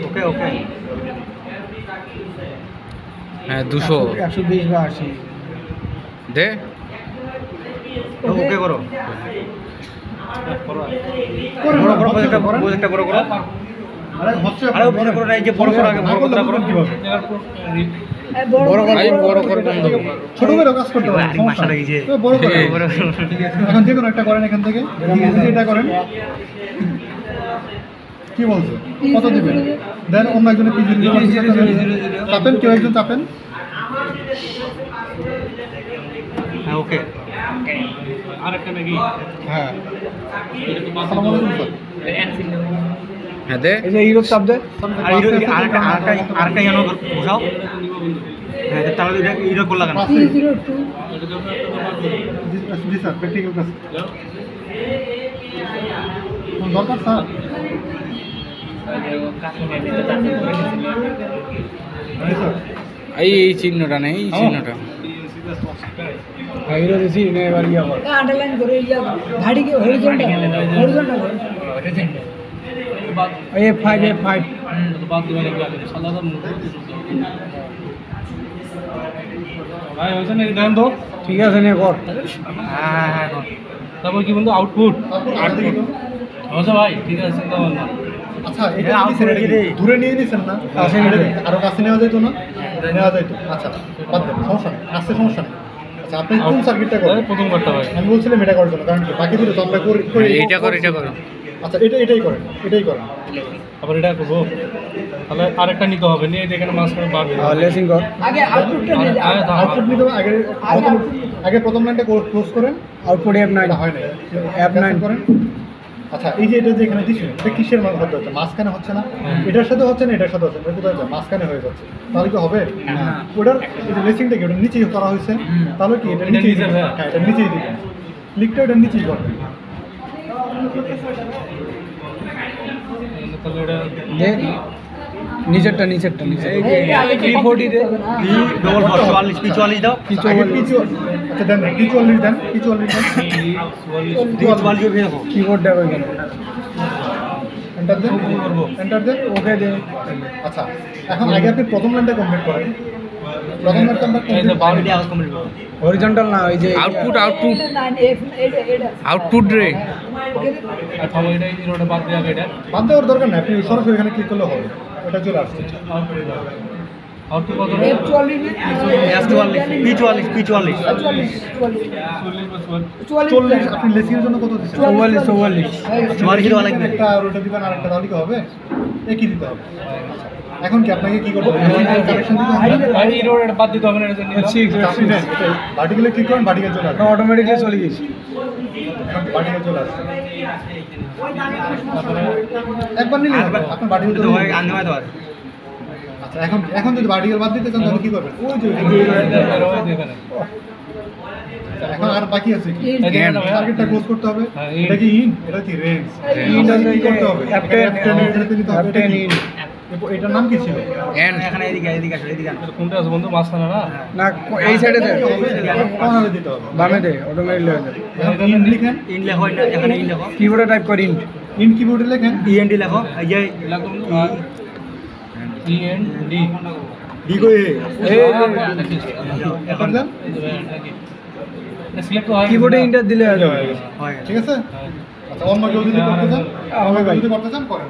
ওকে ওকে হ্যাঁ 200 120 বা 80 দে ওকে করো বড় বড় প্রজেক্টটা বড় করো আরে হচ্ছে আরে বড় করো না এই যে বড় করো আগে বড় করো কিভাবে বড় করে কম দেবো ছোট করে কাজ করতে হবে মাসা লাগিছে বড় করে এখন যে কোনো একটা করেন এখান থেকে এটা করেন কি বলছো কত দিবেন দেন অন্য একজনের পিজি চাপেন কেউ একজন চাপেন হ্যাঁ ওকে আরেকটা নাকি হ্যাঁ আসসালামু আলাইকুম হ্যাঁ দে এই যে হিরো চাপ দে আর হিরো আরেকটা জানো বসাও হ্যাঁ তাহলে এটা হিরো কল লাগানো জি স্যার প্র্যাকটিক্যাল ক্লাস দরকার স্যার এই চিহ্নটা নেই এই চিহ্নটা হিরো দিছি নে এবার ইয়া কর আন্ডারলাইন করে ইয়া ধাড়ি কে হরিজন্টাল F5 তো বাদ দিবেন একটু আগে সালাদা ভাই হইছে না দেন তো ঠিক আছে নে কর হ্যাঁ হ্যাঁ তারপর কি বন্ধু আউটপুট আর দেখো হচ্ছে ভাই ঠিক আছে চিন্তা করবেন না আচ্ছা এটা দূরে নিয়ে নিছেন না কাছে নিয়ে আরো কাছে নেওয়া যেত না নেওয়া যেত আচ্ছা বাদ দেন সমস্যা নেই আসতে সমস্যা নেই আচ্ছা আপনি কোন সার্কিটটা করেন প্রথম করতে ভাই আমি বলছিলাম এটা করার জন্য কারণ কি বাকি দিলে তো আমরা করি এটা কর আচ্ছা এটাই করেন আবার এটা করবো তাহলে আরেকটা নিতে হবে নিয়ে এখানে মাঝখানে বাড়বে লেসিং কর আগে আউটপুটটা নিয়ে যাও আউটপুট নিতে হবে আগে প্রথম লাইনটা ক্লোজ করেন আউটপুট F9 হয় না F9 করেন আচ্ছা এই যে এটা যে এখানে দিছেন এটা কিসের মান হতে হচ্ছে মাঝখানে হচ্ছে না এটার সাথে হচ্ছে না এটার সাথে হচ্ছে না কোথায় যায় মাঝখানে হয়ে যাচ্ছে তাহলে কি হবে না ওটার এই যে লেসিংটা কি ওটা নিচেই করা হয়েছে তাহলে কি এটা নিচেই হ্যাঁ এটা নিচেই দিবেন লিকটা এটা নিচেই করবেন তাহলে এটা নিচেরটা নিচে আগে 340 দে ডবল 44 44 দাও আচ্ছা দেন P40 দেন কিবোর্ড দেবো এখানে এন্টার দেন ওকে দে আচ্ছা এখন আগে আপনি প্রথম লাইনটা কমপ্লিট করেন প্রথম লাইনটা বাউন্ডারি আওয়াজ কমপ্লিট করো হরিজন্টাল না ওই যে আউটপুট রে আচ্ছা এটা এই রোডে বাদ দেওয়া এটা বাদ দেওয়ার দরকার নাই আপনি সরাসরি এখানে ক্লিক করলে হবে এটা চলে আসছে আউটপুট কত F44 P44 40 আপনি লেসিংয়ের জন্য কত দিচ্ছেন 44 তোমার হিরো লাগবে একটা রোটা দিবেন আরেকটা তাহলে কি হবে একই দিতে হবে এখন কি আপনাকে কি করতে হবে কানেকশন দিতে হবে ভাই এই রোডে বাদ দিতে হবে না এটা নিয়ে ভার্টিক্যালে ক্লিক করেন ভার্টিক্যাল চলে আসবে অটোমেটিক্যালি চলে গেছে ভার্টিক্যাল চলে আসছে একবার নিলে আপনি ভার্টিক্যাল তো হয় আনতে হয় তো আচ্ছা এখন যদি ভার্টিক্যাল বাদ দিতে চান তাহলে কি করবেন ওই যে এখন আর বাকি আছে কি টার্গেটটা ক্লোজ করতে হবে এটা কি ইন এটা কি রেঞ্জ ইন কি করতে হবে F10 ইন এটার নাম কি ছিল এখানে এদিকে আসলে এদিকে কোনটা আছে বন্ধু মাঝখানে না না এই সাইডে দে কোনারে দিতে হবে বামে দে অটোমেটিক হয়ে যাবে ইন লিখেন ইন লেখো এখানে ইন লেখো কিবোর্ডে টাইপ করি ইন কিবোর্ডে লেখেন END লেখো এই যে লাগবে END ডি কো এ এখন দেন সিলেক্ট হয় কিবোর্ডে ইন্টার দিলে হয়ে যাবে হয় ঠিক আছে আচ্ছা অন্য কেউ যদি করতে চান করেন